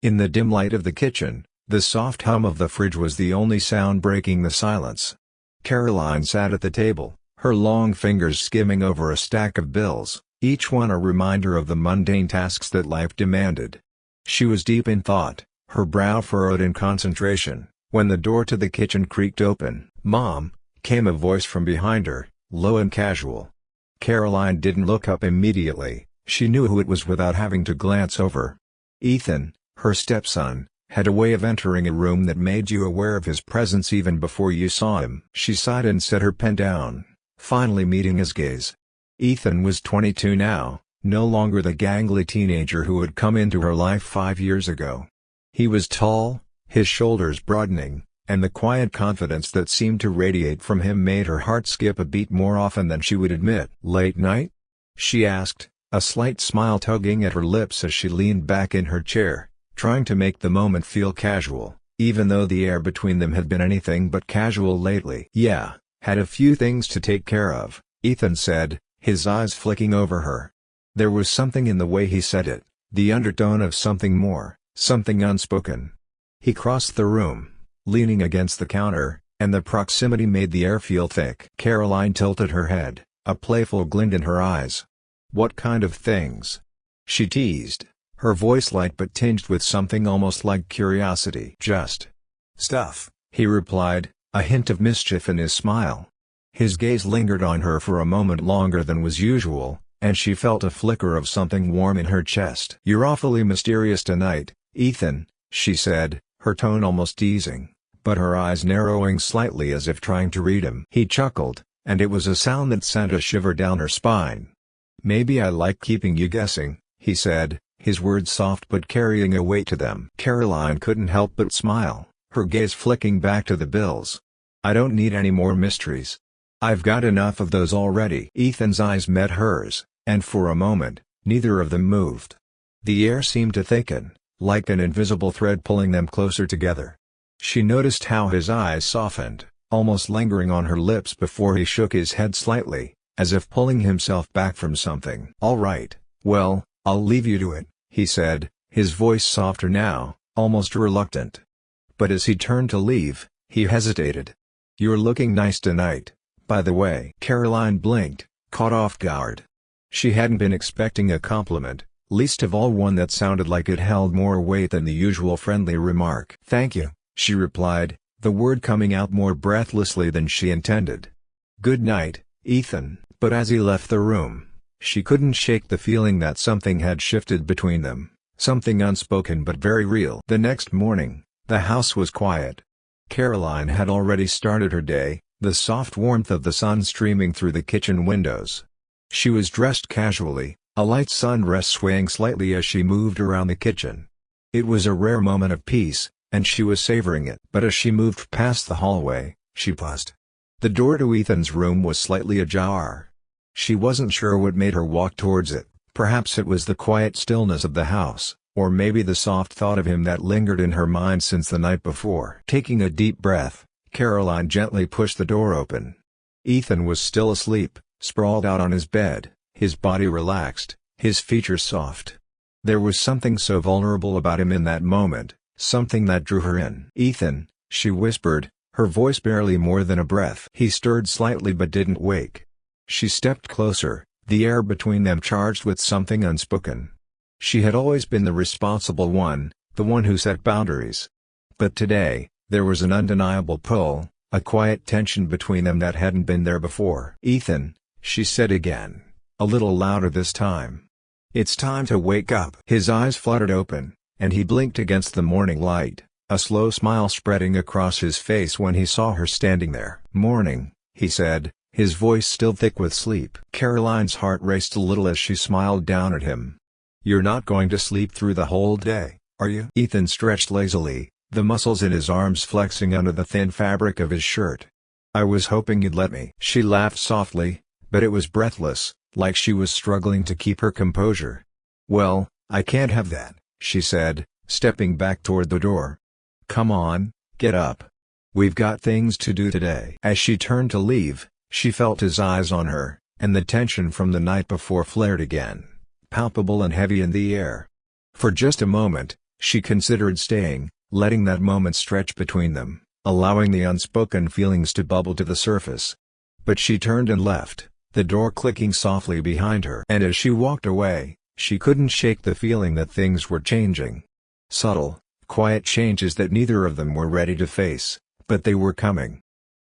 In the dim light of the kitchen, the soft hum of the fridge was the only sound breaking the silence. Caroline sat at the table, her long fingers skimming over a stack of bills, each one a reminder of the mundane tasks that life demanded. She was deep in thought, her brow furrowed in concentration, when the door to the kitchen creaked open. "Mom," came a voice from behind her, low and casual. Caroline didn't look up immediately, she knew who it was without having to glance over. Ethan, her stepson, had a way of entering a room that made you aware of his presence even before you saw him. She sighed and set her pen down, finally meeting his gaze. Ethan was 22 now, no longer the gangly teenager who had come into her life 5 years ago. He was tall, his shoulders broadening, and the quiet confidence that seemed to radiate from him made her heart skip a beat more often than she would admit. "Late night?" she asked, a slight smile tugging at her lips as she leaned back in her chair, trying to make the moment feel casual, even though the air between them had been anything but casual lately. "Yeah, had a few things to take care of," Ethan said, his eyes flicking over her. There was something in the way he said it, the undertone of something more, something unspoken. He crossed the room, leaning against the counter, and the proximity made the air feel thick. Caroline tilted her head, a playful glint in her eyes. "What kind of things?" she teased, her voice light but tinged with something almost like curiosity. "Just stuff," he replied, a hint of mischief in his smile. His gaze lingered on her for a moment longer than was usual, and she felt a flicker of something warm in her chest. "You're awfully mysterious tonight, Ethan," she said, her tone almost easing, but her eyes narrowing slightly as if trying to read him. He chuckled, and it was a sound that sent a shiver down her spine. "Maybe I like keeping you guessing," he said, his words soft but carrying a weight to them. Caroline couldn't help but smile, her gaze flicking back to the bills. "I don't need any more mysteries. I've got enough of those already." Ethan's eyes met hers, and for a moment, neither of them moved. The air seemed to thicken, like an invisible thread pulling them closer together. She noticed how his eyes softened, almost lingering on her lips before he shook his head slightly, as if pulling himself back from something. "All right, well, I'll leave you to it," he said, his voice softer now, almost reluctant. But as he turned to leave, he hesitated. "You're looking nice tonight, by the way." Caroline blinked, caught off guard. She hadn't been expecting a compliment, least of all one that sounded like it held more weight than the usual friendly remark. "Thank you," she replied, the word coming out more breathlessly than she intended. "Good night, Ethan." But as he left the room, she couldn't shake the feeling that something had shifted between them, something unspoken but very real. The next morning, the house was quiet. Caroline had already started her day, the soft warmth of the sun streaming through the kitchen windows. She was dressed casually, a light sundress swaying slightly as she moved around the kitchen. It was a rare moment of peace, and she was savoring it. But as she moved past the hallway, she paused. The door to Ethan's room was slightly ajar. She wasn't sure what made her walk towards it, perhaps it was the quiet stillness of the house, or maybe the soft thought of him that lingered in her mind since the night before. Taking a deep breath, Caroline gently pushed the door open. Ethan was still asleep, sprawled out on his bed, his body relaxed, his features soft. There was something so vulnerable about him in that moment, something that drew her in. "Ethan," she whispered, her voice barely more than a breath. He stirred slightly but didn't wake. She stepped closer, the air between them charged with something unspoken. She had always been the responsible one, the one who set boundaries. But today, there was an undeniable pull, a quiet tension between them that hadn't been there before. "Ethan," she said again, a little louder this time. "It's time to wake up." His eyes fluttered open, and he blinked against the morning light, a slow smile spreading across his face when he saw her standing there. "Morning," he said, his voice still thick with sleep. Caroline's heart raced a little as she smiled down at him. "You're not going to sleep through the whole day, are you?" Ethan stretched lazily, the muscles in his arms flexing under the thin fabric of his shirt. "I was hoping you'd let me." She laughed softly, but it was breathless, like she was struggling to keep her composure. "Well, I can't have that," she said, stepping back toward the door. "Come on, get up. We've got things to do today." As she turned to leave, she felt his eyes on her, and the tension from the night before flared again, palpable and heavy in the air. For just a moment, She considered staying, letting that moment stretch between them, allowing the unspoken feelings to bubble to the surface. But she turned and left, the door clicking softly behind her. And as she walked away, she couldn't shake the feeling that things were changing. Subtle, quiet changes that neither of them were ready to face, but they were coming.